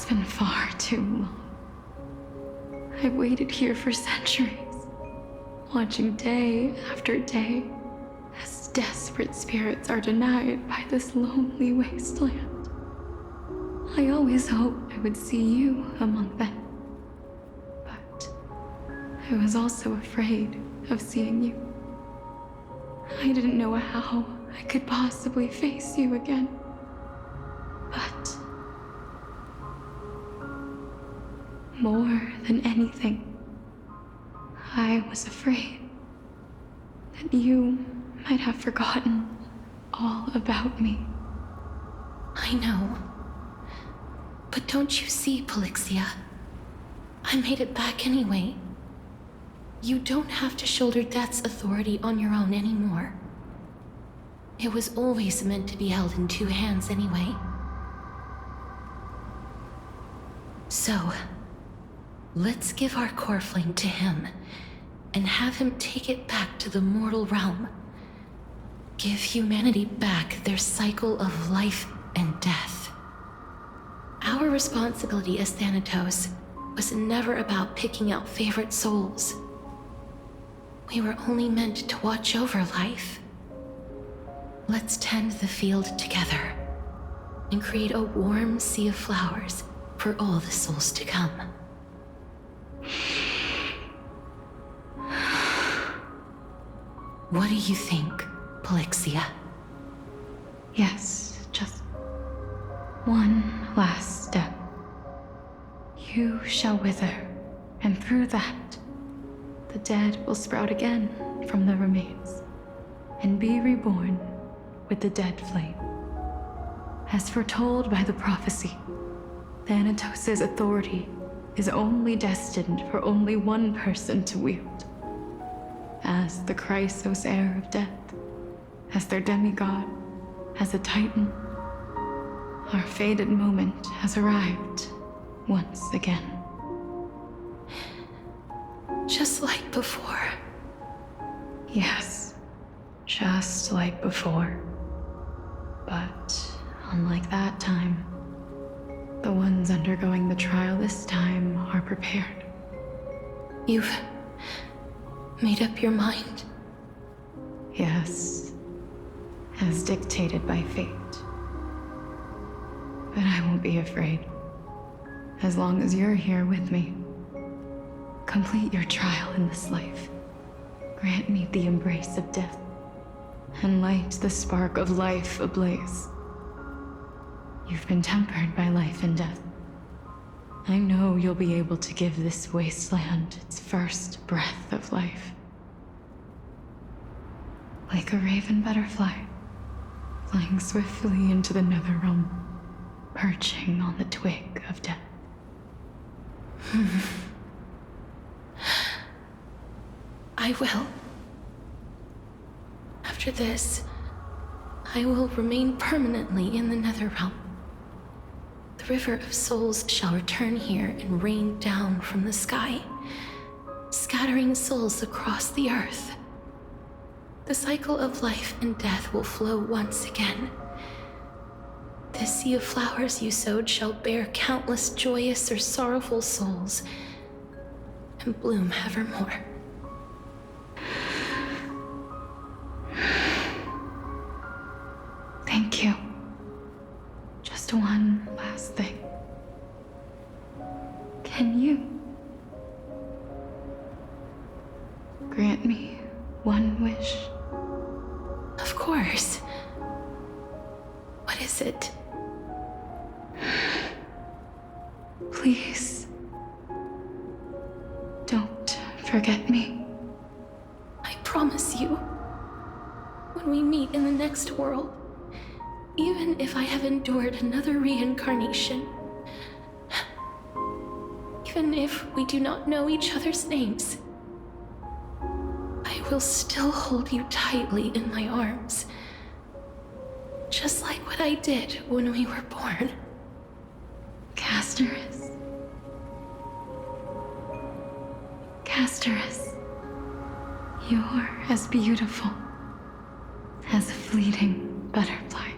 It's been far too long. I've waited here for centuries, watching day after day as desperate spirits are denied by this lonely wasteland. I always hoped I would see you among them, but I was also afraid of seeing you. I didn't know how I could possibly face you again, but more than anything, I was afraid that you might have forgotten all about me. I know. But don't you see, Polixia? I made it back anyway. You don't have to shoulder death's authority on your own anymore. It was always meant to be held in two hands anyway. So, let's give our core flame to him and have him take it back to the mortal realm. Give humanity back their cycle of life and death. Our responsibility as Thanatos was never about picking out favorite souls. We were only meant to watch over life. Let's tend the field together and create a warm sea of flowers for all the souls to come. What do you think, Polixia? Yes, just one last step. You shall wither, and through that, the dead will sprout again from the remains, and be reborn with the dead flame. As foretold by the prophecy, Thanatos' authority is only destined for only one person to wield. As the Chrysos heir of death, as their demigod, as a titan, our fated moment has arrived once again. Just like before. Yes, just like before. But unlike that time, the ones undergoing the trial this time are prepared. You've made up your mind? Yes, as dictated by fate. But I won't be afraid. As long as you're here with me. Complete your trial in this life. Grant me the embrace of death, and light the spark of life ablaze. You've been tempered by life and death. I know you'll be able to give this wasteland its first breath of life. Like a raven butterfly, flying swiftly into the netherrealm, perching on the twig of death. I will. After this, I will remain permanently in the netherrealm. The river of souls shall return here and rain down from the sky, scattering souls across the earth. The cycle of life and death will flow once again. The sea of flowers you sowed shall bear countless joyous or sorrowful souls, and bloom evermore. Thank you. Just one last thing. Can you grant me one wish? Of course. What is it? Please, don't forget me. I promise you, when we meet in the next world, even if I have endured another reincarnation, even if we do not know each other's names, I will still hold you tightly in my arms, just like what I did when we were born. Casterus. Casterus. You're as beautiful as a fleeting butterfly.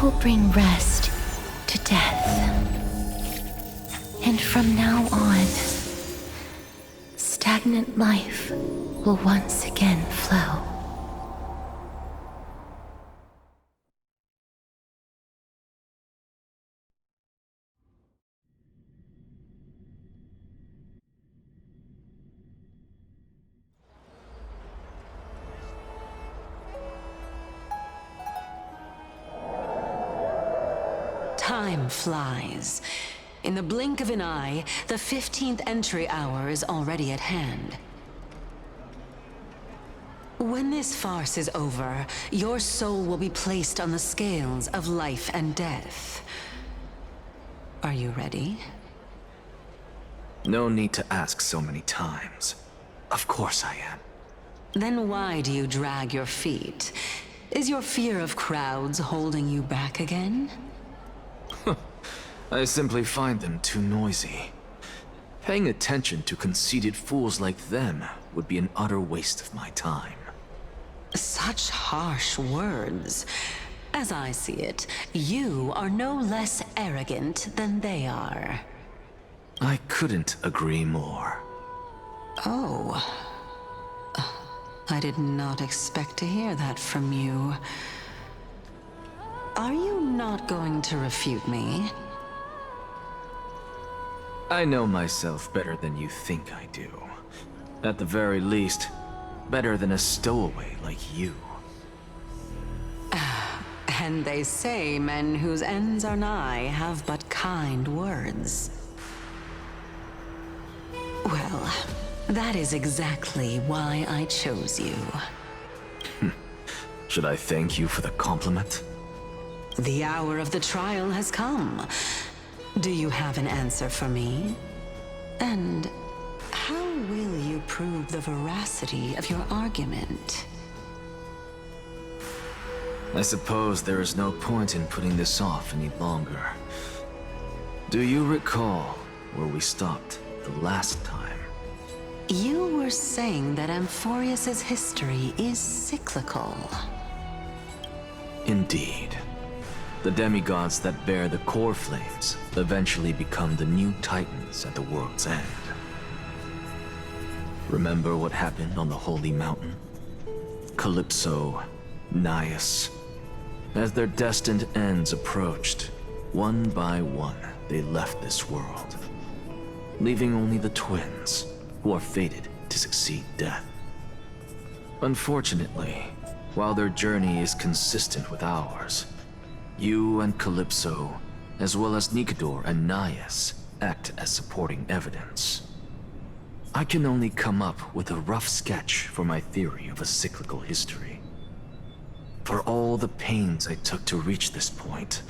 will bring rest to death. And from now on, stagnant life will once again flow. Time flies. In the blink of an eye, the 15th entry hour is already at hand. When this farce is over, your soul will be placed on the scales of life and death. Are you ready? No need to ask so many times. Of course I am. Then why do you drag your feet? Is your fear of crowds holding you back again? I simply find them too noisy. Paying attention to conceited fools like them would be an utter waste of my time. Such harsh words. As I see it, you are no less arrogant than they are. I couldn't agree more. Oh. I did not expect to hear that from you. Are you not going to refute me? I know myself better than you think I do. At the very least, better than a stowaway like you. And they say men whose ends are nigh have but kind words. Well, that is exactly why I chose you. Should I thank you for the compliment? The hour of the trial has come. Do you have an answer for me? And how will you prove the veracity of your argument? I suppose there is no point in putting this off any longer. Do you recall where we stopped the last time? You were saying that Amphorius's history is cyclical. Indeed. The demigods that bear the core flames eventually become the new titans at the world's end. Remember what happened on the Holy Mountain? Calypso, Naias. As their destined ends approached, one by one they left this world, leaving only the twins, who are fated to succeed death. Unfortunately, while their journey is consistent with ours, you and Calypso, as well as Nicodor and Naias, act as supporting evidence. I can only come up with a rough sketch for my theory of a cyclical history. For all the pains I took to reach this point,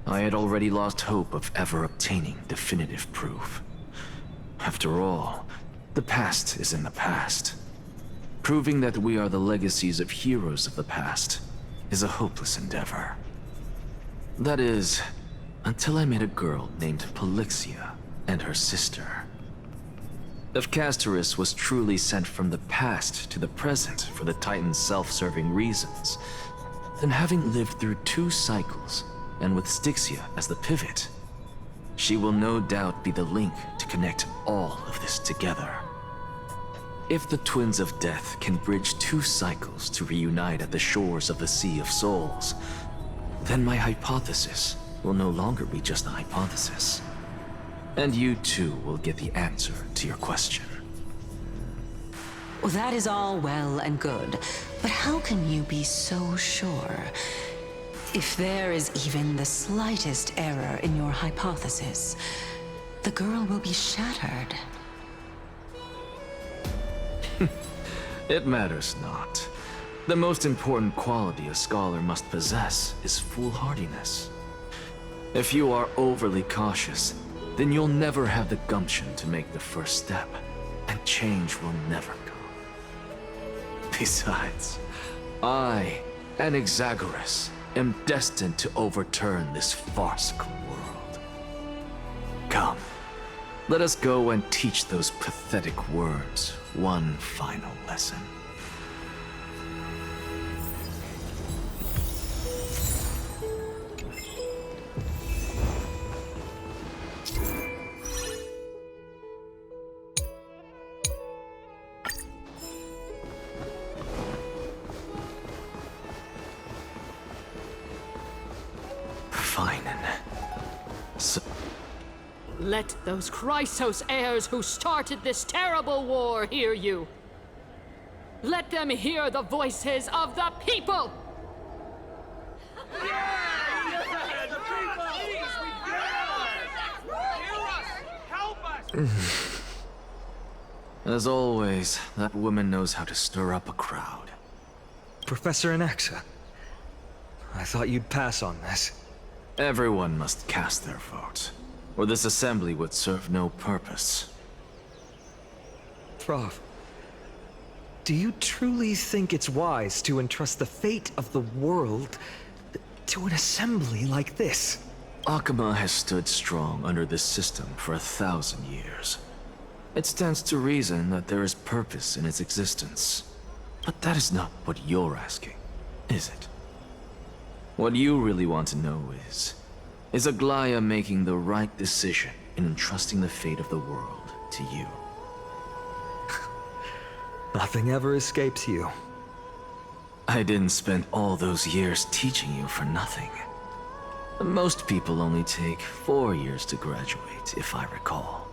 I had already lost hope of ever obtaining definitive proof. After all, the past is in the past. Proving that we are the legacies of heroes of the past is a hopeless endeavor. That is, until I met a girl named Polixia and her sister. If Castorus was truly sent from the past to the present for the Titan's self-serving reasons, then having lived through 2 cycles, and with Styxia as the pivot, she will no doubt be the link to connect all of this together. If the Twins of Death can bridge 2 cycles to reunite at the shores of the Sea of Souls, then my hypothesis will no longer be just a hypothesis. And you too will get the answer to your question. Well, that is all well and good, but how can you be so sure? If there is even the slightest error in your hypothesis, the girl will be shattered. It matters not. The most important quality a scholar must possess is foolhardiness. If you are overly cautious, then you'll never have the gumption to make the first step, and change will never come. Besides, I, Anaxagoras, am destined to overturn this farcical world. Come, let us go and teach those pathetic worms one final lesson. Let those Chrysos heirs who started this terrible war hear you. Let them hear the voices of the people! As always, that woman knows how to stir up a crowd. Professor Anaxa, I thought you'd pass on this. Everyone must cast their vote, or this assembly would serve no purpose. Prof, do you truly think it's wise to entrust the fate of the world to an assembly like this? Akama has stood strong under this system for 1,000 years. It stands to reason that there is purpose in its existence. But that is not what you're asking, is it? What you really want to know is Aglaya making the right decision in entrusting the fate of the world to you? Nothing ever escapes you. I didn't spend all those years teaching you for nothing. Most people only take 4 years to graduate, if I recall.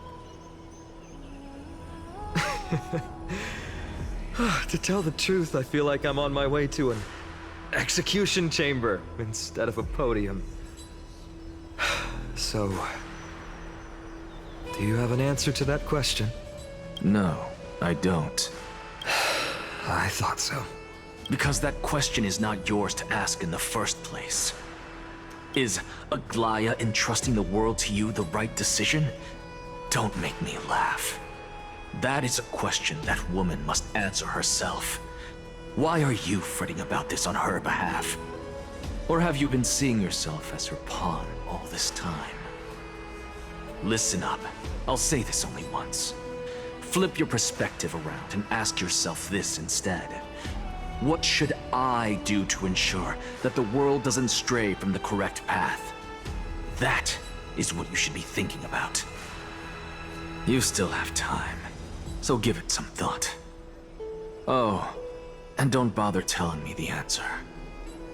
To tell the truth, I feel like I'm on my way to an execution chamber instead of a podium. So, do you have an answer to that question? No, I don't. I thought so. Because that question is not yours to ask in the first place. Is Aglaya entrusting the world to you the right decision? Don't make me laugh. That is a question that woman must answer herself. Why are you fretting about this on her behalf? Or have you been seeing yourself as her pawn all this time? Listen up. I'll say this only once. Flip your perspective around and ask yourself this instead. What should I do to ensure that the world doesn't stray from the correct path? That is what you should be thinking about. You still have time, so give it some thought. Oh, and don't bother telling me the answer.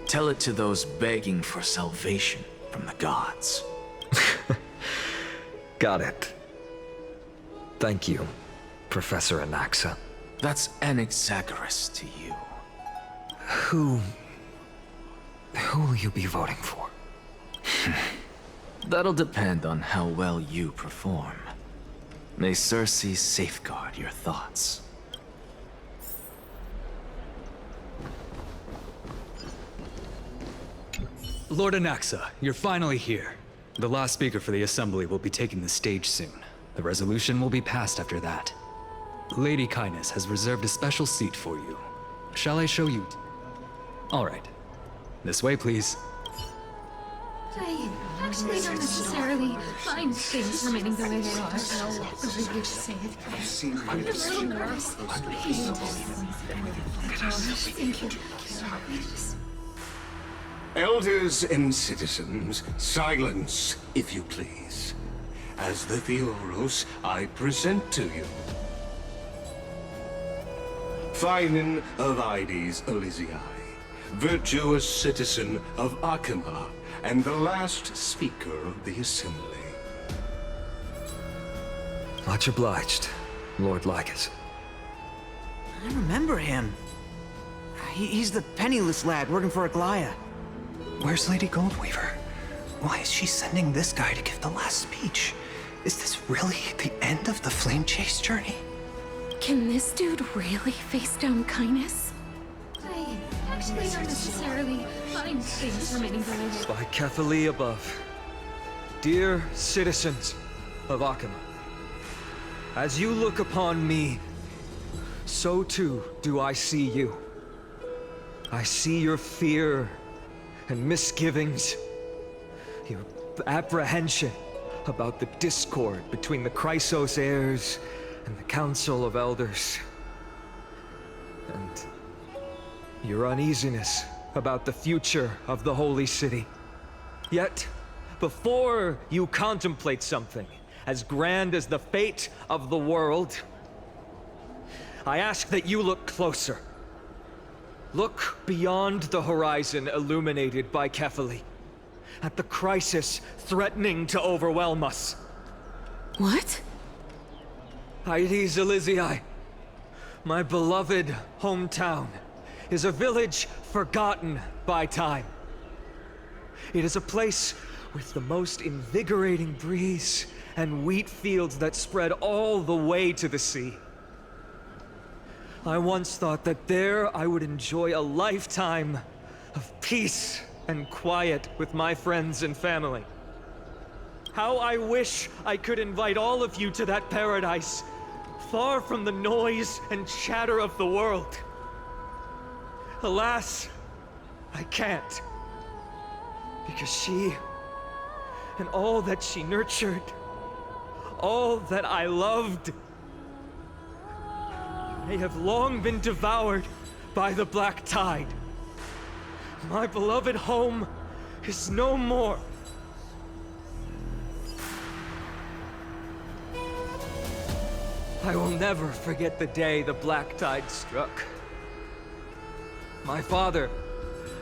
Tell it to those begging for salvation from the gods. Got it. Thank you, Professor Anaxa. That's Anaxagoras to you. Who will you be voting for? That'll depend on how well you perform. May Circe safeguard your thoughts. Lord Anaxa, you're finally here. The last speaker for the Assembly will be taking the stage soon. The resolution will be passed after that. Lady Kindness has reserved a special seat for you. Shall I show you? All right. This way, please. I actually don't necessarily mind things remaining the way they are. The way you say it. Thank you. Elders and citizens, silence, if you please. As the Theoros, I present to you Finan of Ides Elysiae, virtuous citizen of Akama, and the last speaker of the Assembly. Much obliged, Lord Lycus. I remember him. He's the penniless lad working for Aglaya. Where's Lady Goldweaver? Why is she sending this guy to give the last speech? Is this really the end of the Flame Chase journey? Can this dude really face down Kindness? I actually don't necessarily mind things remaining the way they are. By Kephali above, dear citizens of Akama, as you look upon me, so too do I see you. I see your fear and misgivings, your apprehension about the discord between the Chrysos heirs and the Council of Elders, and your uneasiness about the future of the Holy City. Yet, before you contemplate something as grand as the fate of the world, I ask that you look closer. Look beyond the horizon illuminated by Kephali, at the crisis threatening to overwhelm us. What? Hydes Elysiae, my beloved hometown, is a village forgotten by time. It is a place with the most invigorating breeze and wheat fields that spread all the way to the sea. I once thought that there I would enjoy a lifetime of peace and quiet with my friends and family. How I wish I could invite all of you to that paradise, far from the noise and chatter of the world. Alas, I can't. Because she, and all that she nurtured, all that I loved, they have long been devoured by the black tide. My beloved home is no more. I will never forget the day the black tide struck. My father,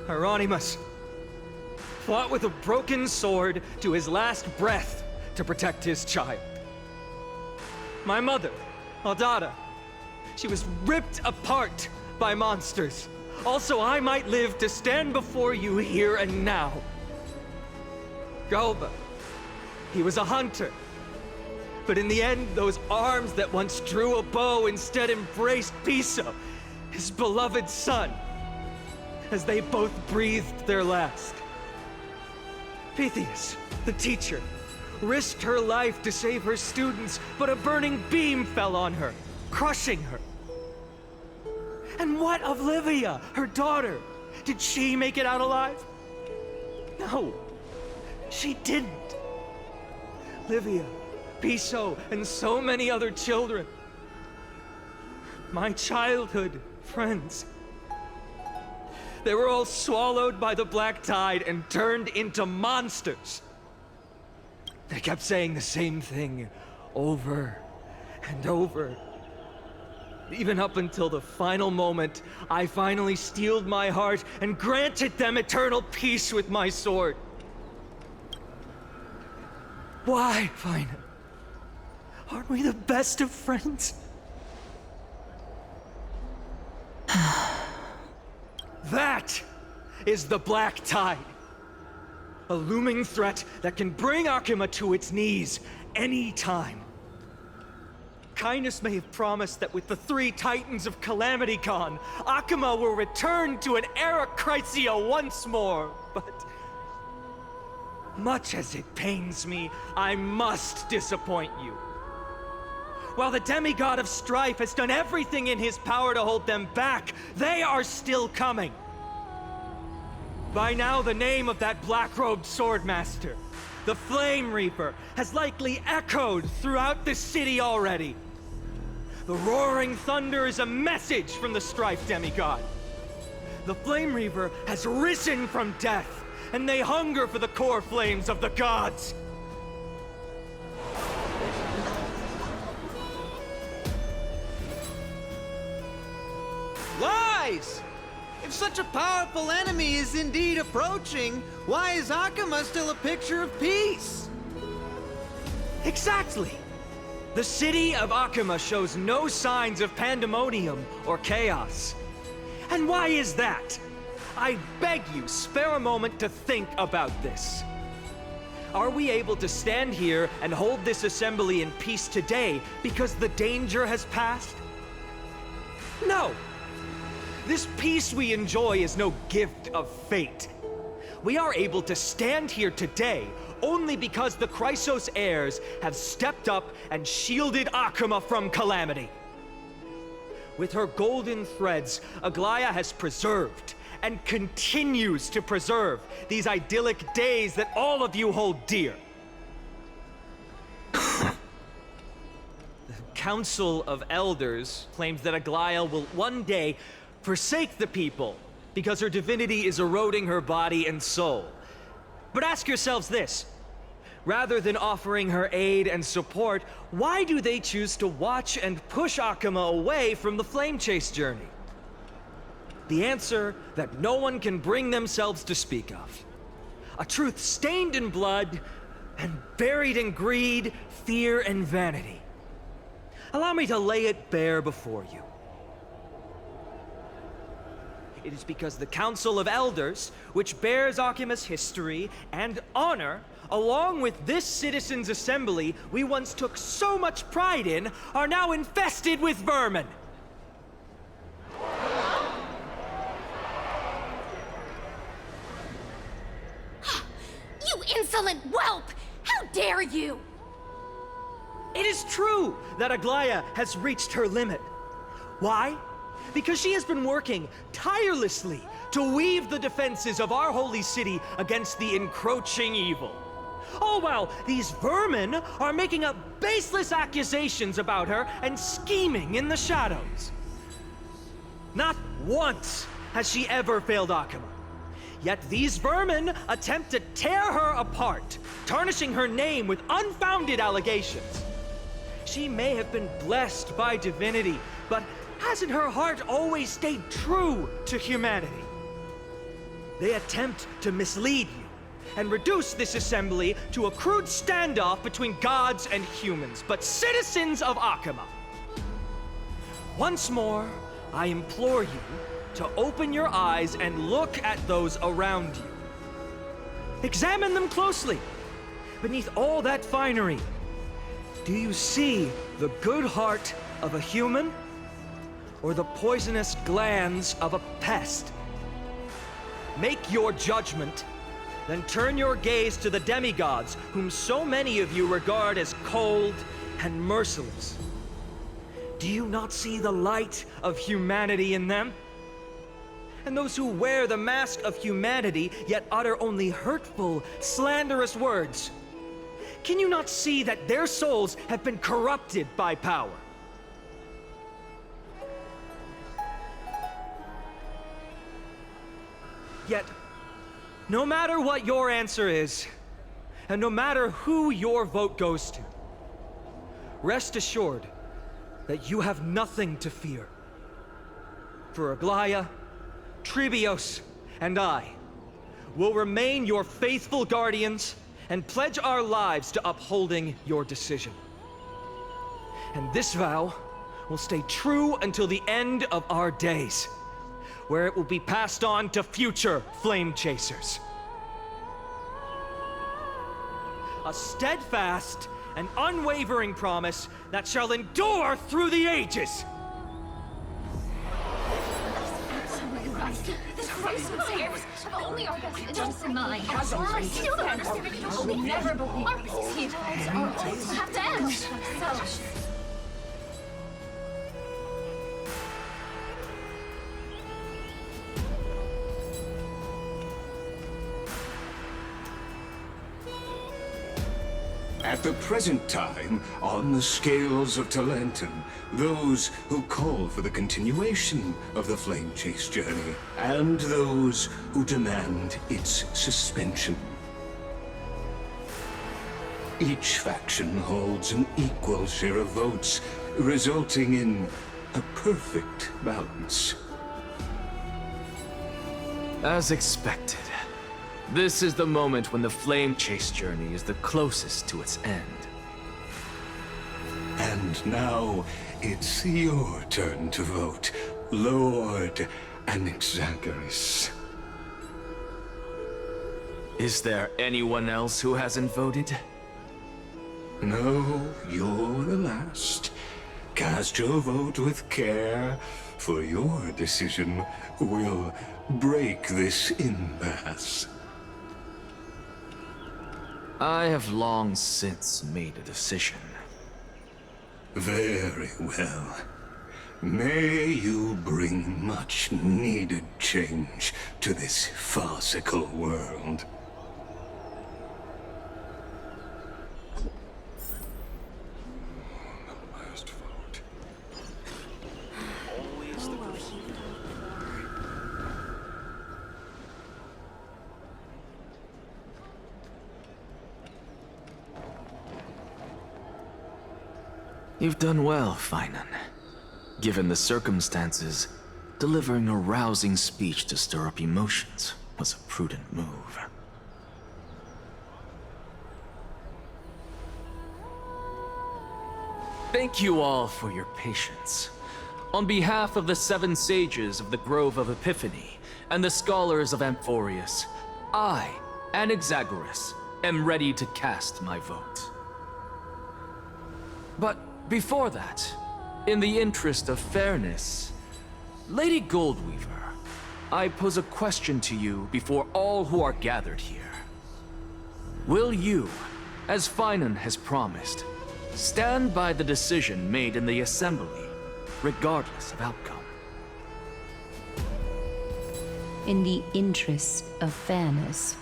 Hieronymus, fought with a broken sword to his last breath to protect his child. My mother, Aldada, she was ripped apart by monsters. Also, I might live to stand before you here and now. Galba, he was a hunter. But in the end, those arms that once drew a bow instead embraced Piso, his beloved son, as they both breathed their last. Pythias, the teacher, risked her life to save her students, but a burning beam fell on her, crushing her. And what of Livia, her daughter? Did she make it out alive? No, she didn't. Livia, Piso, and so many other children. My childhood friends. They were all swallowed by the black tide and turned into monsters. They kept saying the same thing over and over. Even up until the final moment, I finally steeled my heart and granted them eternal peace with my sword. Why, Fina? Aren't we the best of friends? That is the black tide. A looming threat that can bring Akuma to its knees any time. Kindness may have promised that with the 3 Titans of Calamity gone, Akuma will return to an era Chrysia once more, but much as it pains me, I must disappoint you. While the demigod of strife has done everything in his power to hold them back, they are still coming. By now, the name of that black-robed swordmaster, the Flame Reaper, has likely echoed throughout the city already. The roaring thunder is a message from the strife demigod. The Flame Reaper has risen from death, and they hunger for the core flames of the gods. Lies! If such a powerful enemy is indeed approaching, why is Akuma still a picture of peace? Exactly! The city of Akuma shows no signs of pandemonium or chaos. And why is that? I beg you, spare a moment to think about this. Are we able to stand here and hold this assembly in peace today because the danger has passed? No! This peace we enjoy is no gift of fate. We are able to stand here today only because the Chrysos heirs have stepped up and shielded Akuma from calamity. With her golden threads, Aglaya has preserved and continues to preserve these idyllic days that all of you hold dear. The Council of Elders claims that Aglaya will one day forsake the people because her divinity is eroding her body and soul. But ask yourselves this. Rather than offering her aid and support, why do they choose to watch and push Akuma away from the Flame Chase journey? The answer that no one can bring themselves to speak of. A truth stained in blood, and buried in greed, fear, and vanity. Allow me to lay it bare before you. It is because the Council of Elders, which bears Akima's history and honor, along with this citizens' assembly we once took so much pride in, are now infested with vermin. You insolent whelp! How dare you! It is true that Aglaya has reached her limit. Why? Because she has been working tirelessly to weave the defenses of our holy city against the encroaching evil. All while these vermin are making up baseless accusations about her and scheming in the shadows. Not once has she ever failed Akuma. Yet these vermin attempt to tear her apart, tarnishing her name with unfounded allegations. She may have been blessed by divinity, but hasn't her heart always stayed true to humanity? They attempt to mislead you and reduce this assembly to a crude standoff between gods and humans, but citizens of Akuma. Once more, I implore you to open your eyes and look at those around you. Examine them closely. Beneath all that finery, do you see the good heart of a human or the poisonous glands of a pest? Make your judgment, then turn your gaze to the demigods whom so many of you regard as cold and merciless. Do you not see the light of humanity in them? And those who wear the mask of humanity yet utter only hurtful, slanderous words. Can you not see that their souls have been corrupted by power? Yet, no matter what your answer is, and no matter who your vote goes to, rest assured that you have nothing to fear. For Aglaya, Tribios, and I will remain your faithful guardians and pledge our lives to upholding your decision. And this vow will stay true until the end of our days, where it will be passed on to future flame chasers. A steadfast and unwavering promise that shall endure through the ages. This crisis scares only our best interests in mind. I still don't understand how we never believe our lives are always have to end. So, At the present time, on the scales of Talentum, those who call for the continuation of the Flame Chase journey, and those who demand its suspension. Each faction holds an equal share of votes, resulting in a perfect balance. As expected, this is the moment when the Flame Chase journey is the closest to its end. And now, it's your turn to vote, Lord Anaxagoras. Is there anyone else who hasn't voted? No, you're the last. Cast your vote with care, for your decision will break this impasse. I have long since made a decision. Very well. May you bring much needed change to this farcical world. Last vote. You've done well, Finan. Given the circumstances, delivering a rousing speech to stir up emotions was a prudent move. Thank you all for your patience. On behalf of the 7 sages of the Grove of Epiphany and the scholars of Amphorius, I, Anaxagoras, am ready to cast my vote. But before that, in the interest of fairness, Lady Goldweaver, I pose a question to you before all who are gathered here. Will you, as Finan has promised, stand by the decision made in the Assembly, regardless of outcome? In the interest of fairness,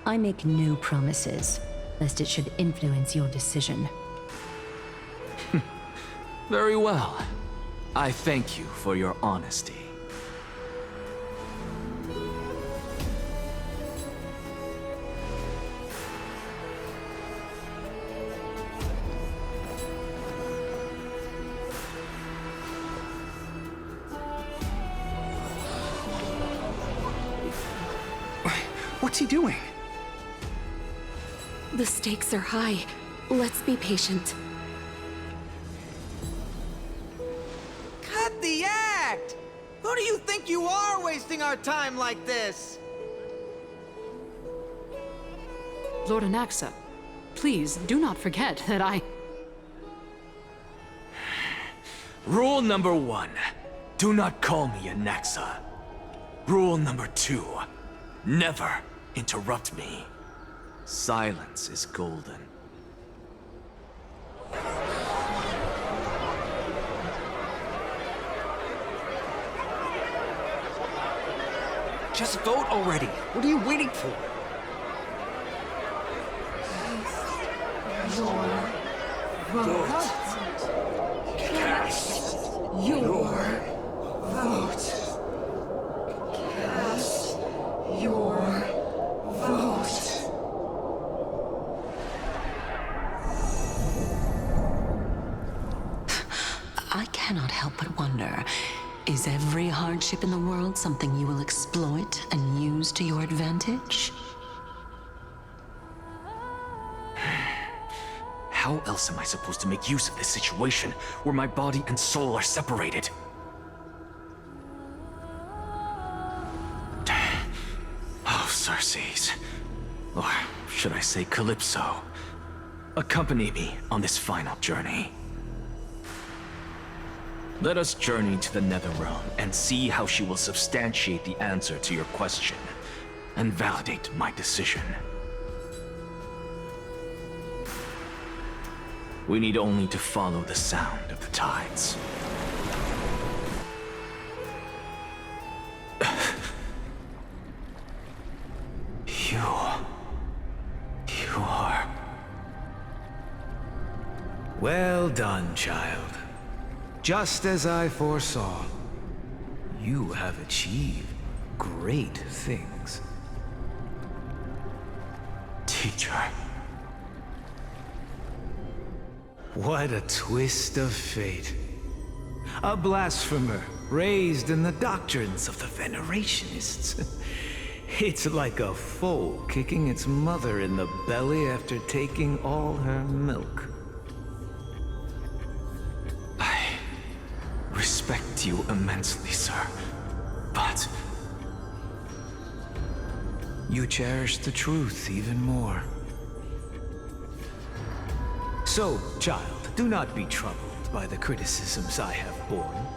I make no promises, lest it should influence your decision. Very well. I thank you for your honesty. What's he doing? The stakes are high. Let's be patient. Cut the act! Who do you think you are wasting our time like this? Lord Anaxa, please do not forget that I... Rule number 1, do not call me Anaxa. Rule number 2, never interrupt me. Silence is golden. Just vote already. What are you waiting for? I cannot help but wonder, is every hardship in the world something you will exploit and use to your advantage? How else am I supposed to make use of this situation where my body and soul are separated? Oh, Circes. Or should I say Calypso? Accompany me on this final journey. Let us journey to the Netherrealm and see how she will substantiate the answer to your question and validate my decision. We need only to follow the sound of the tides. You are... Well done, child. Just as I foresaw, you have achieved great things. Teacher. What a twist of fate. A blasphemer raised in the doctrines of the Venerationists. It's like a foal kicking its mother in the belly after taking all her milk. I respect you immensely, sir, but... You cherish the truth even more. So, child, do not be troubled by the criticisms I have borne.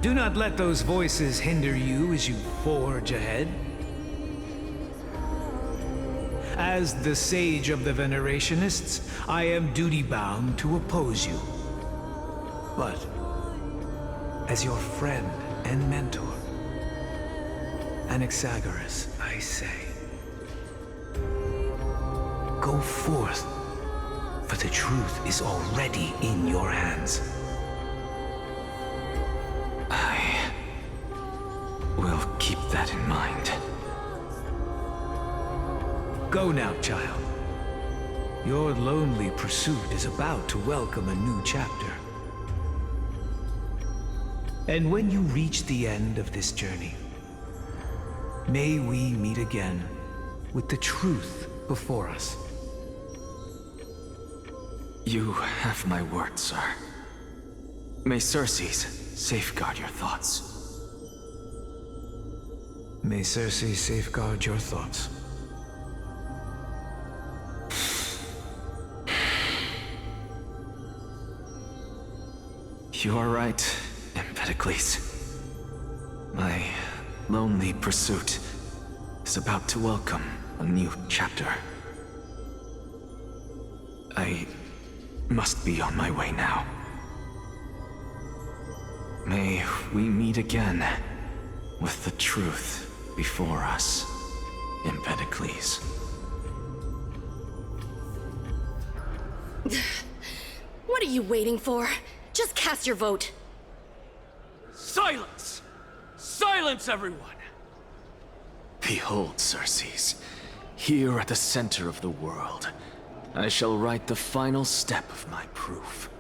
Do not let those voices hinder you as you forge ahead. As the sage of the Venerationists, I am duty-bound to oppose you. But, as your friend and mentor, Anaxagoras, I say, go forth, for the truth is already in your hands. I will keep that in mind. Go now, child. Your lonely pursuit is about to welcome a new chapter. And when you reach the end of this journey, may we meet again with the truth before us. You have my word, sir. May Circes safeguard your thoughts. May Circe safeguard your thoughts. You are right, Empedocles. My lonely pursuit is about to welcome a new chapter. I must be on my way now. May we meet again with the truth before us, Empedocles. What are you waiting for? Just cast your vote. Silence! Silence, everyone! Behold, Circes, here at the center of the world, I shall write the final step of my proof.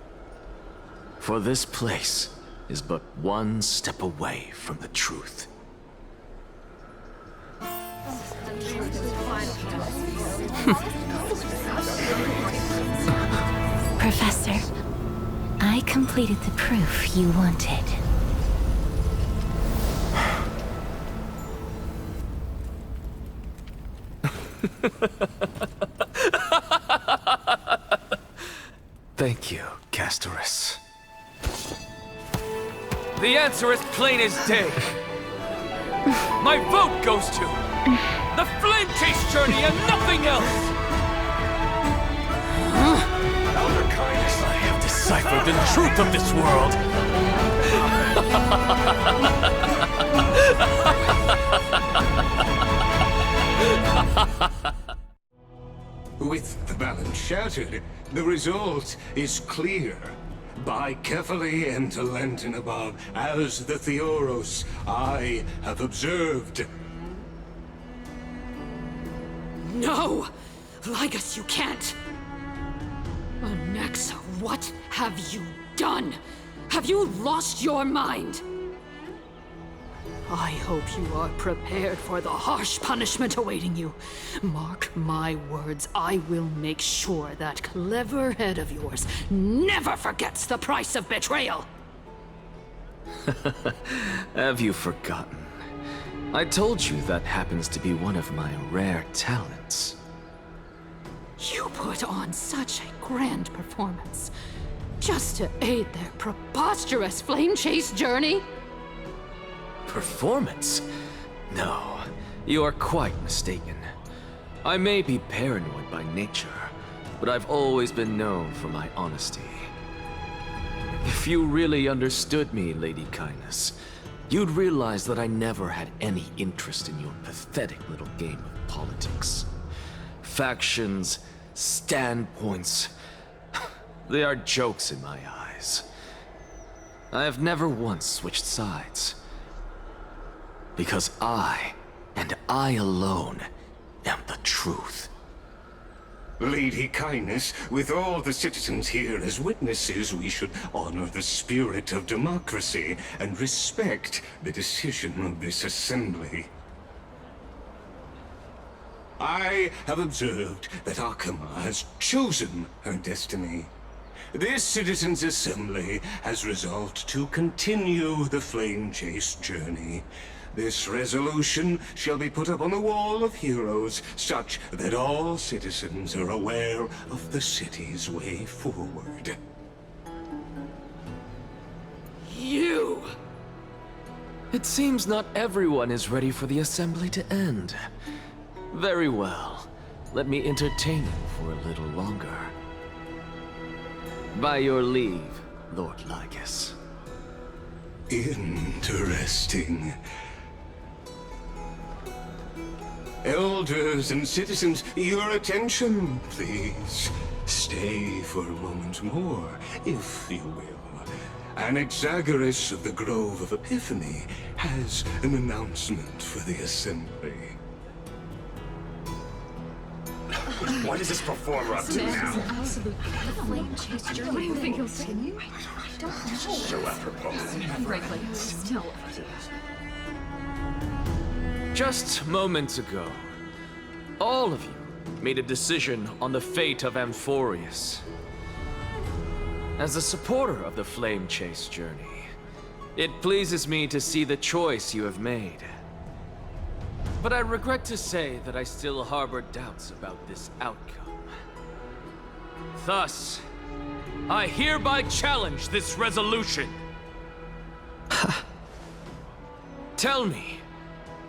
For this place is but one step away from the truth. Professor, I completed the proof you wanted. Thank you, Castorus. The answer is plain as day. My vote goes to the Flame Chase journey and nothing else! Elder Kindness, I have deciphered the truth of this world! With the balance shattered, the result is clear. Buy carefully and to Lenten above, as the Theoros I have observed. No! Ligus, you can't! Anaxa, what have you done? Have you lost your mind? I hope you are prepared for the harsh punishment awaiting you. Mark my words, I will make sure that clever head of yours never forgets the price of betrayal. Have you forgotten? I told you that happens to be one of my rare talents. You put on such a grand performance just to aid their preposterous flame chase journey? Performance? No, you are quite mistaken. I may be paranoid by nature, but I've always been known for my honesty. If you really understood me, Lady Kindness, you'd realize that I never had any interest in your pathetic little game of politics. Factions, standpoints, they are jokes in my eyes. I have never once switched sides. Because I, and I alone, am the truth. Lady Kindness, with all the citizens here as witnesses, we should honor the spirit of democracy and respect the decision of this assembly. I have observed that Akama has chosen her destiny. This citizens' assembly has resolved to continue the flame chase journey. This resolution shall be put up on the wall of heroes, such that all citizens are aware of the city's way forward. You! It seems not everyone is ready for the assembly to end. Very well. Let me entertain you for a little longer. By your leave, Lord Ligus. Interesting. Elders and citizens, your attention, please. Stay for a moment more, if you will. Anaxagoras of the Grove of Epiphany has an announcement for the assembly. What is this performer up to now? Flame chase journey. You think he'll continue? I don't know. So apropos. Frankly, still. Just moments ago, all of you made a decision on the fate of Amphorius. As a supporter of the Flame Chase journey, it pleases me to see the choice you have made. But I regret to say that I still harbor doubts about this outcome. Thus, I hereby challenge this resolution. Tell me,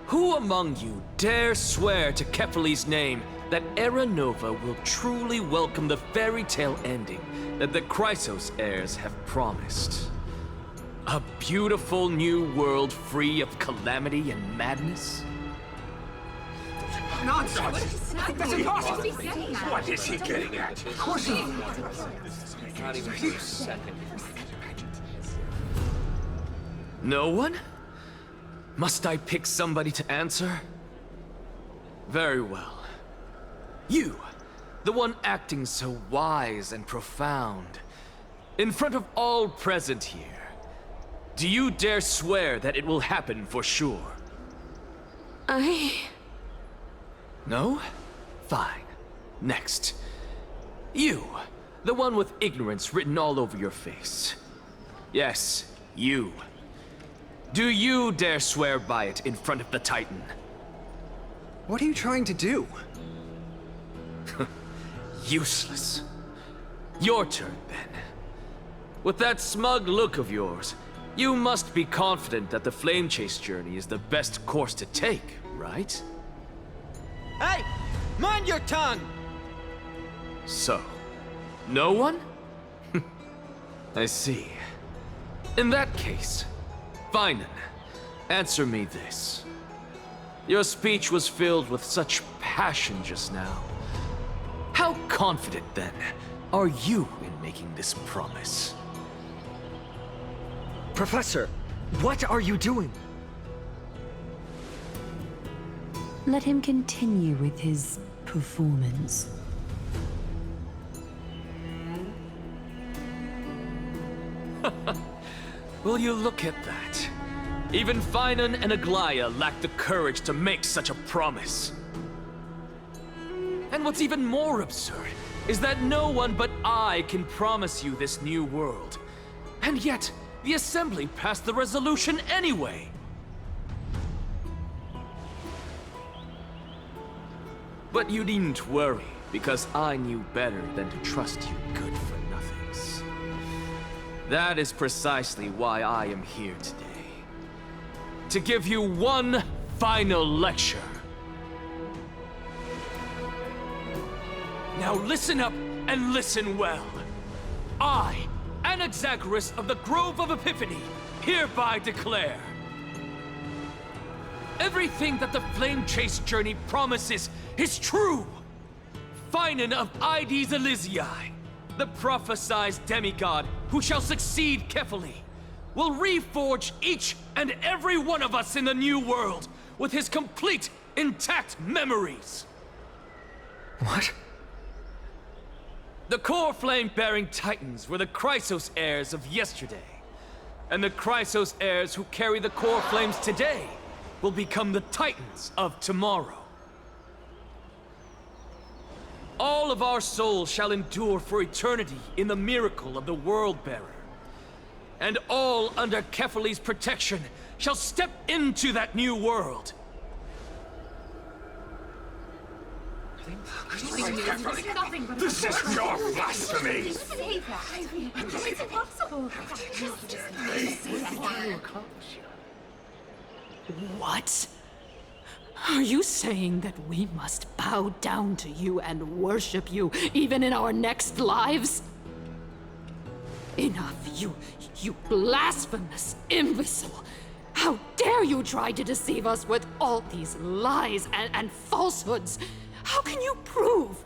who among you dare swear to Kefali's name that Era Nova will truly welcome the fairy tale ending that the Chrysos heirs have promised? A beautiful new world free of calamity and madness? Nonsense! That's impossible! What is he getting at? Of course not. Not even for a second. No one? Must I pick somebody to answer? Very well. You, the one acting so wise and profound, in front of all present here, do you dare swear that it will happen for sure? No? Fine. Next. You, the one with ignorance written all over your face. Yes, you. Do you dare swear by it in front of the Titan? What are you trying to do? Useless. Your turn, then. With that smug look of yours, you must be confident that the Flame Chase journey is the best course to take, right? Hey! Mind your tongue! So, no one? I see. In that case, Finan, answer me this. Your speech was filled with such passion just now. How confident, then, are you in making this promise? Professor, what are you doing? Let him continue with his performance. Will you look at that? Even Finan and Aglaya lack the courage to make such a promise. And what's even more absurd is that no one but I can promise you this new world. And yet, the Assembly passed the resolution anyway. But you needn't worry, because I knew better than to trust you good-for-nothings. That is precisely why I am here today. To give you one final lecture. Now listen up and listen well. I, Anaxagoras of the Grove of Epiphany, hereby declare everything that the Flame Chase journey promises is true! Finan of Ides Elysiae, the prophesied demigod who shall succeed Kefali, will reforge each and every one of us in the new world with his complete, intact memories. What? The core flame-bearing titans were the Chrysos heirs of yesterday, and the Chrysos heirs who carry the core flames today will become the titans of tomorrow. All of our souls shall endure for eternity in the miracle of the World-Bearer. And all under Kefali's protection shall step into that new world. This is pure blasphemy! It's impossible. What? Are you saying that we must bow down to you and worship you even in our next lives? Enough, you blasphemous imbecile! How dare you try to deceive us with all these lies and falsehoods? How can you prove?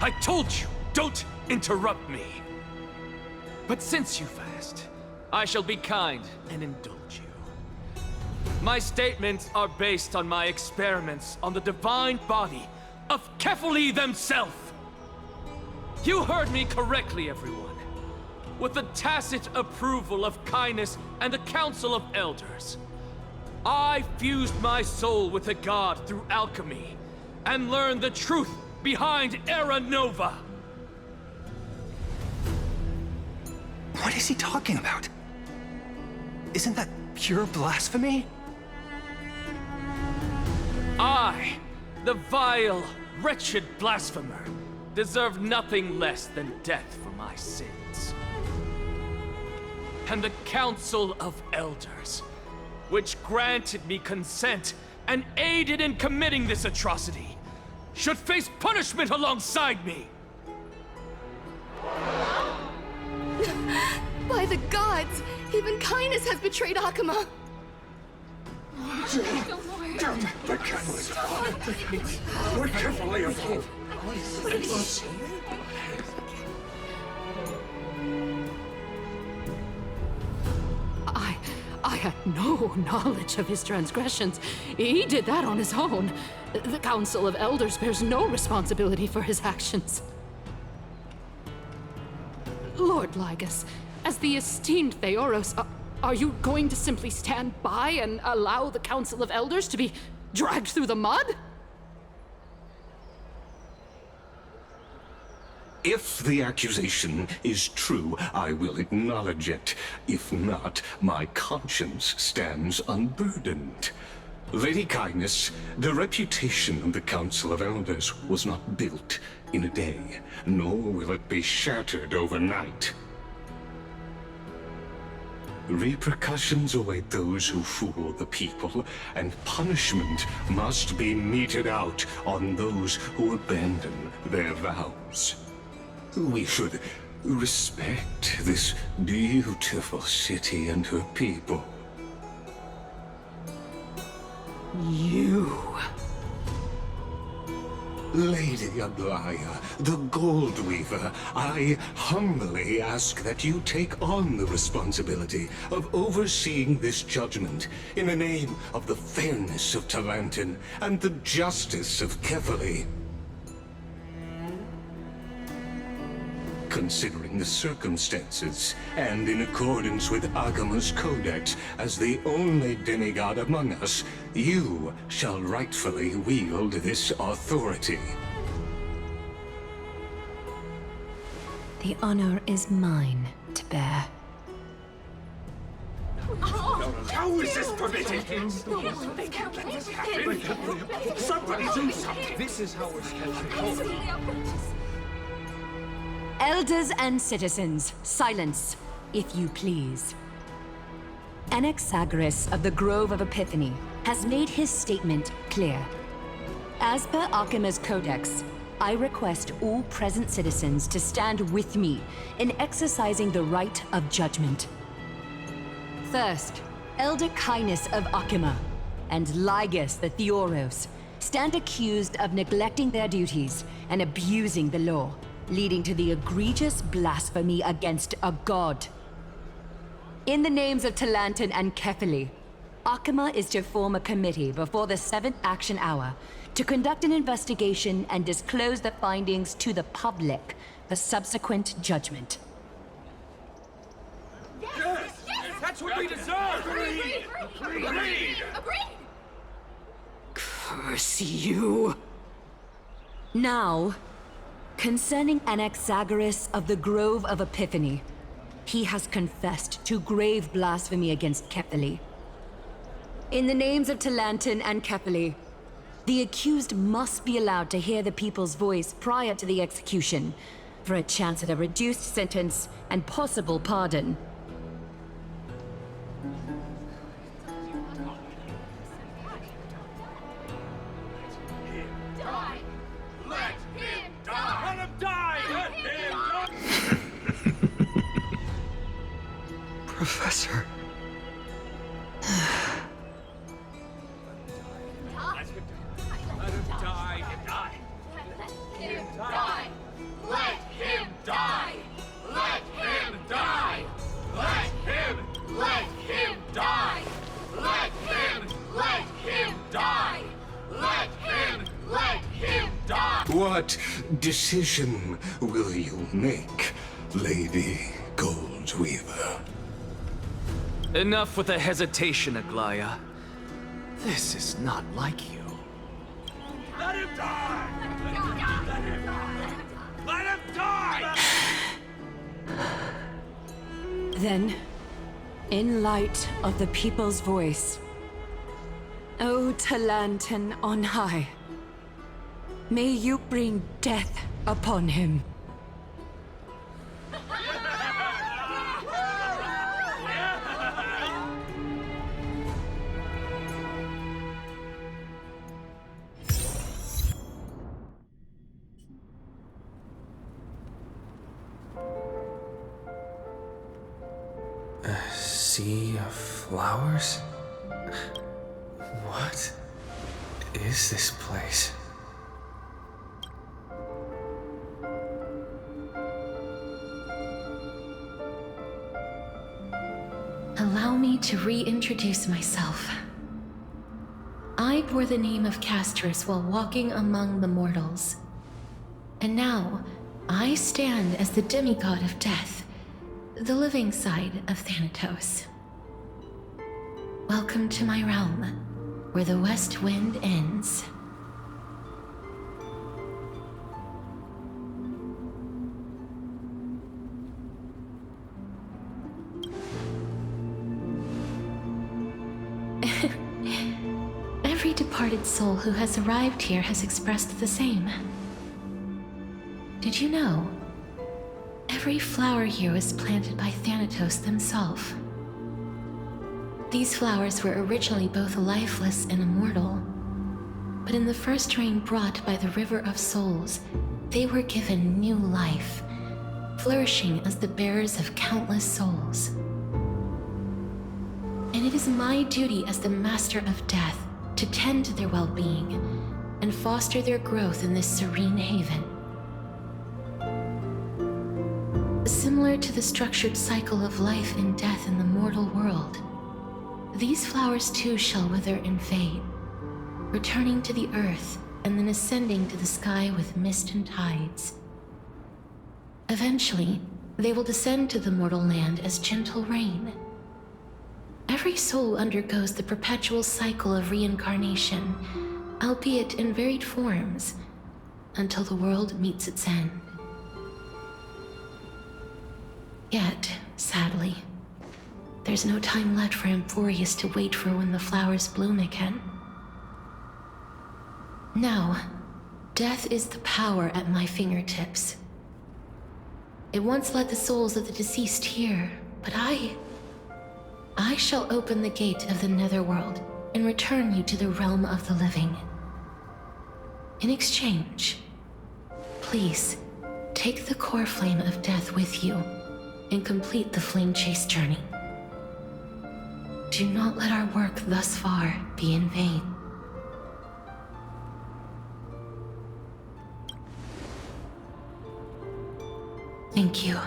I told you, don't interrupt me. But since you've asked, I shall be kind and indulge you. My statements are based on my experiments on the divine body of Kefali themselves. You heard me correctly, everyone. With the tacit approval of Kindness and the Council of Elders, I fused my soul with the god through alchemy and learned the truth behind Era Nova. What is he talking about? Isn't that pure blasphemy? I, the vile, wretched blasphemer, deserve nothing less than death for my sins. And the Council of Elders, which granted me consent and aided in committing this atrocity, should face punishment alongside me! By the gods! Even kindness has betrayed Akuma! The catalyst. We're carefully afloat. I had no knowledge of his transgressions. He did that on his own. The Council of Elders bears no responsibility for his actions. Lord Lygus, as the esteemed Theoros, are you going to simply stand by and allow the Council of Elders to be dragged through the mud? If the accusation is true, I will acknowledge it. If not, my conscience stands unburdened. Lady Kindness, the reputation of the Council of Elders was not built in a day, nor will it be shattered overnight. Repercussions await those who fool the people, and punishment must be meted out on those who abandon their vows. We should respect this beautiful city and her people. You... Lady Aglaya, the Gold Weaver, I humbly ask that you take on the responsibility of overseeing this judgment in the name of the fairness of Talantin and the justice of Kefali. Considering the circumstances, and in accordance with Akuma's codex as the only demigod among us, you shall rightfully wield this authority. The honor is mine to bear. How is this permitted? They can't let this happen. Somebody do something. This is how we're supposed to go. Elders and citizens, silence, if you please. Anaxagoras of the Grove of Epiphany has made his statement clear. As per Akuma's codex, I request all present citizens to stand with me in exercising the right of judgment. First, Elder Kindness of Akuma and Lygus the Theoros stand accused of neglecting their duties and abusing the law, leading to the egregious blasphemy against a god. In the names of Talantin and Kefali, Akuma is to form a committee before the 7th action hour to conduct an investigation and disclose the findings to the public for subsequent judgment. Yes! That's what we deserve! Agreed! Curse you! Now, concerning Anaxagoras of the Grove of Epiphany, he has confessed to grave blasphemy against Kefali. In the names of Talantin and Kefali, the accused must be allowed to hear the people's voice prior to the execution, for a chance at a reduced sentence and possible pardon. Professor. Let him die. Let him die. Let him die. Let him die. Let him die. Let him die. What decision will you make, Lady Goldweaver? Enough with the hesitation, Aglaya. This is not like you. Let him die! Let him die! Then, in light of the people's voice, O Talantan on high, may you bring death upon him. A sea of flowers? What is this place? Allow me to reintroduce myself. I bore the name of Castrus while walking among the mortals. And now, I stand as the demigod of death, the living side of Thanatos. Welcome to my realm, where the west wind ends. Every departed soul who has arrived here has expressed the same. Did you know? Every flower here was planted by Thanatos themselves. These flowers were originally both lifeless and immortal, but in the first rain brought by the River of Souls, they were given new life, flourishing as the bearers of countless souls. And it is my duty as the Master of Death to tend to their well-being and foster their growth in this serene haven. Similar to the structured cycle of life and death in the mortal world, these flowers too shall wither and fade, returning to the earth and then ascending to the sky with mist and tides. Eventually, they will descend to the mortal land as gentle rain. Every soul undergoes the perpetual cycle of reincarnation, albeit in varied forms, until the world meets its end. Yet, sadly, there's no time left for Amphorius to wait for when the flowers bloom again. Now, death is the power at my fingertips. It once led the souls of the deceased here, but I shall open the gate of the netherworld and return you to the realm of the living. In exchange, please take the core flame of death with you and complete the flame chase journey. Do not let our work thus far be in vain. Thank you.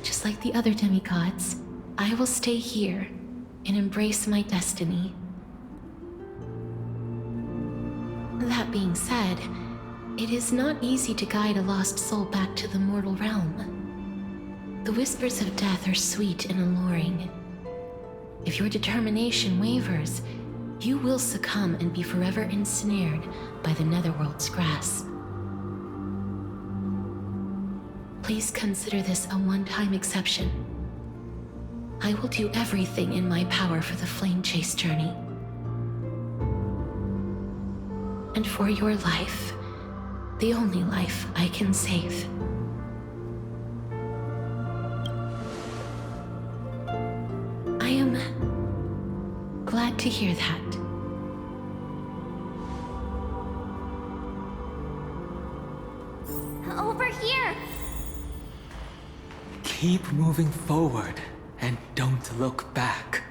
Just like the other demigods, I will stay here and embrace my destiny. That being said, it is not easy to guide a lost soul back to the mortal realm. The whispers of death are sweet and alluring. If your determination wavers, you will succumb and be forever ensnared by the netherworld's grasp. Please consider this a one-time exception. I will do everything in my power for the flame chase journey. And for your life, the only life I can save. I am glad to hear that. Over here! Keep moving forward and don't look back.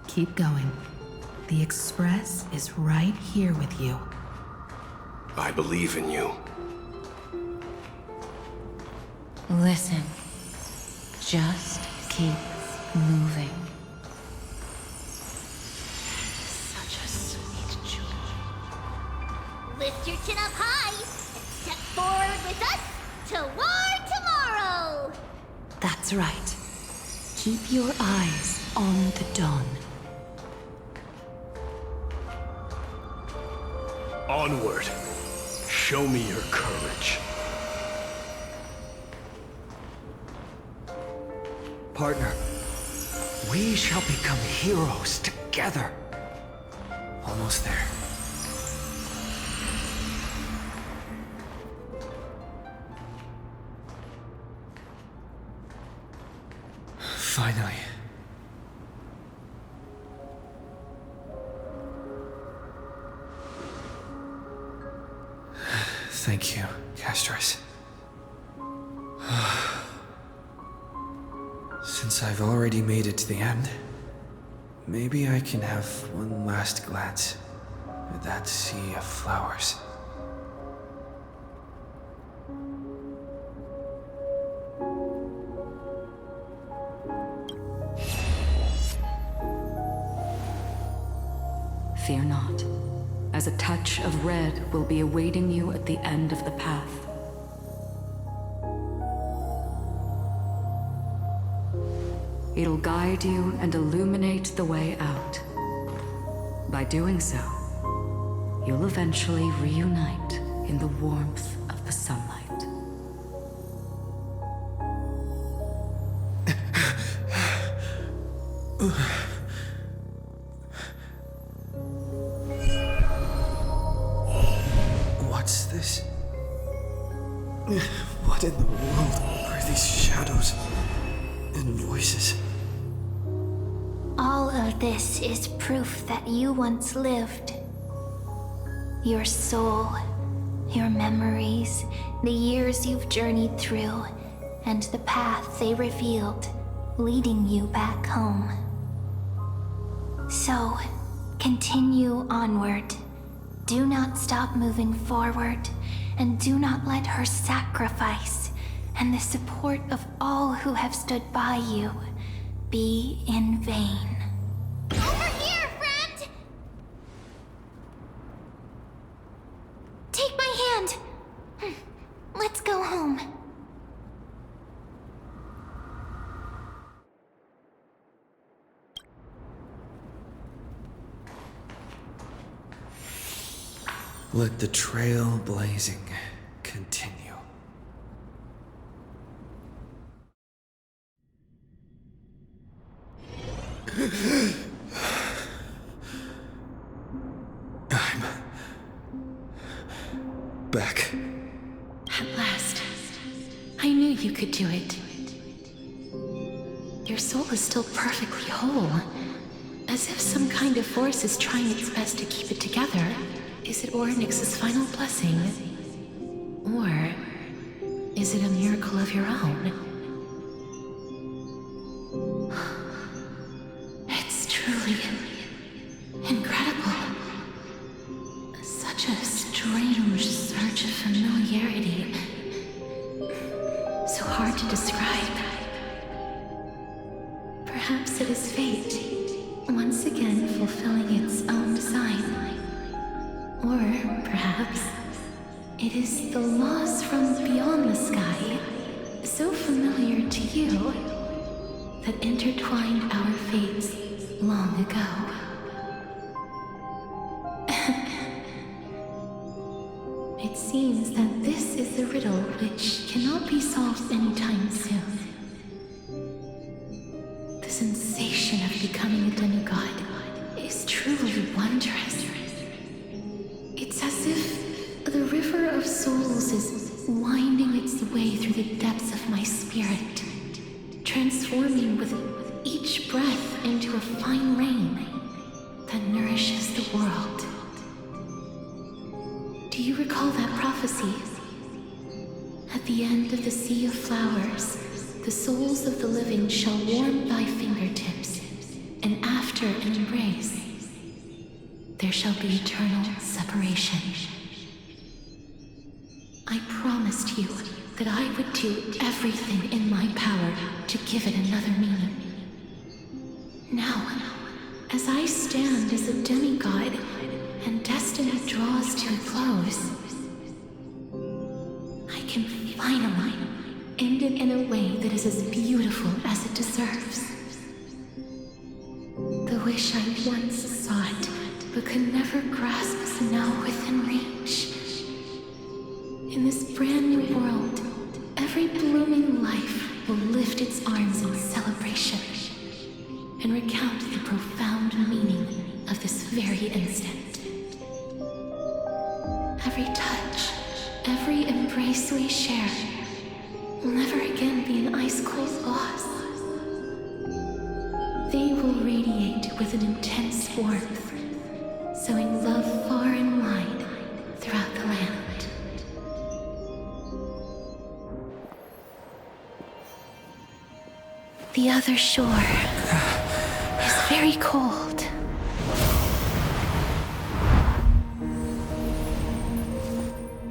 Keep going. The Express is right here with you. I believe in you. Listen. Just keep moving. Such a sweet jewel. Lift your chin up high and step forward with us toward tomorrow! That's right. Keep your eyes on the dawn. Onward. Show me your courage. Partner, we shall become heroes together. Almost there. Finally. Thank you, Castris. Since I've already made it to the end, maybe I can have one last glance at that sea of flowers. Fear not, as a touch of red will be awaiting you at the end of the path. It'll guide you and illuminate the way out. By doing so, you'll eventually reunite in the warmth of the sunlight. What's this? What in the world are these shadows and voices? All of this is proof that you once lived. Your soul, your memories, the years you've journeyed through, and the path they revealed, leading you back home. So, continue onward. Do not stop moving forward, and do not let her sacrifice and the support of all who have stood by you be in vain. Over here, friend! Take my hand. Let's go home. Let the trail blazing continue. I'm back. At last. I knew you could do it. Your soul is still perfectly whole. As if some kind of force is trying its best to keep it together. Is it Orynyx's final blessing? Or is it a miracle of your own? It's truly incredible. Such a strange surge of familiarity. So hard to describe. Perhaps it is fate, once again fulfilling its own design. Or perhaps it is the laws from beyond the sky, so familiar to you, that intertwined our fates long ago. It seems that this is a riddle which cannot be solved anytime soon. The sensation of becoming a demigod is truly wondrous. It's as if the river of souls is winding its way through the depths of my spirit, transforming with each breath into a fine rain that nourishes the world. Do you recall that prophecy? At the end of the sea of flowers, the souls of the living shall warm thy fingertips, and after an embrace, there shall be eternal separation. I promised you that I would do everything in my power to give it another meaning. Now, as I stand as a demigod and destiny draws to a close, I can finally end it in a way that is as beautiful as it deserves. The wish I once sought but could can never grasp snow within reach. In this brand new world, every blooming life will lift its arms in celebration and recount the profound meaning of this very instant. Every touch, every embrace we share will never again be an ice-cold loss. They will radiate with an intense warmth, sowing love far and wide throughout the land. The other shore is very cold.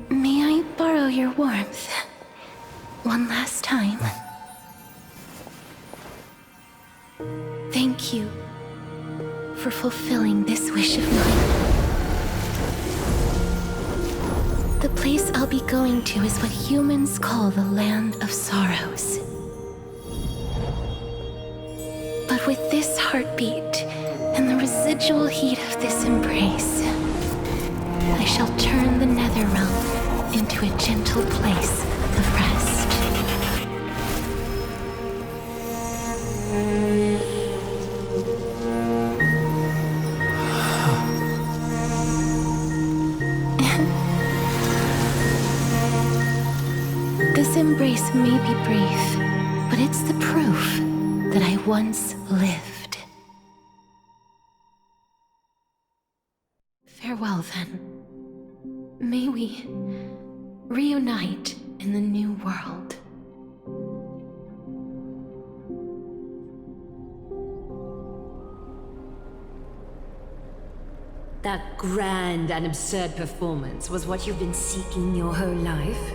May I borrow your warmth one last time? Thank you for fulfilling this wish of mine. The place I'll be going to is what humans call the Land of Sorrows. But with this heartbeat and the residual heat of this embrace, I shall turn the nether realm into a gentle place of rest. This embrace may be brief, but it's the proof that I once lived. Farewell, then. May we reunite in the new world. That grand and absurd performance was what you've been seeking your whole life?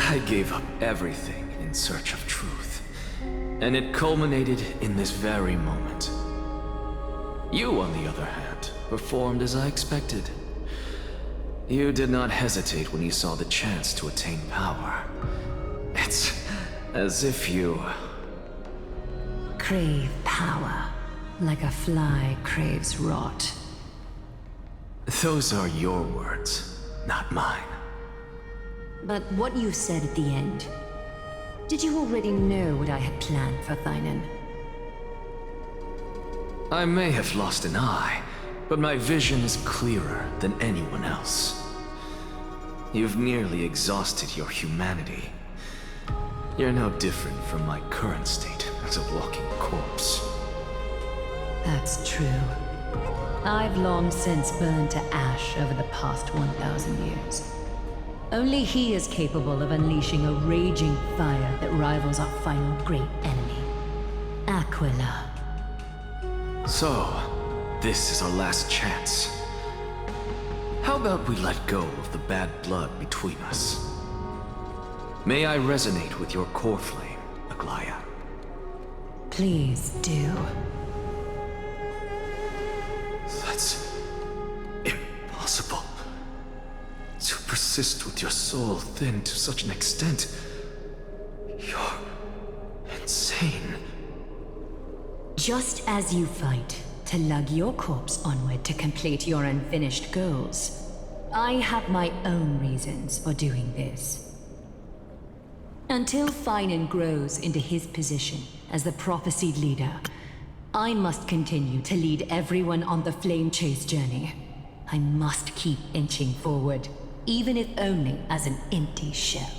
I gave up everything in search of truth, and it culminated in this very moment. You, on the other hand, performed as I expected. You did not hesitate when you saw the chance to attain power. It's as if you crave power, like a fly craves rot. Those are your words, not mine. But what you said at the end, did you already know what I had planned for Thynan? I may have lost an eye, but my vision is clearer than anyone else. You've nearly exhausted your humanity. You're no different from my current state as a walking corpse. That's true. I've long since burned to ash over the past 1,000 years. Only he is capable of unleashing a raging fire that rivals our final great enemy, Aquila. So, this is our last chance. How about we let go of the bad blood between us? May I resonate with your core flame, Aglaya? Please do. That's impossible. To persist with your soul thinned to such an extent. You're insane. Just as you fight to lug your corpse onward to complete your unfinished goals, I have my own reasons for doing this. Until Thynan grows into his position as the prophesied leader, I must continue to lead everyone on the flame chase journey. I must keep inching forward, even if only as an empty shell.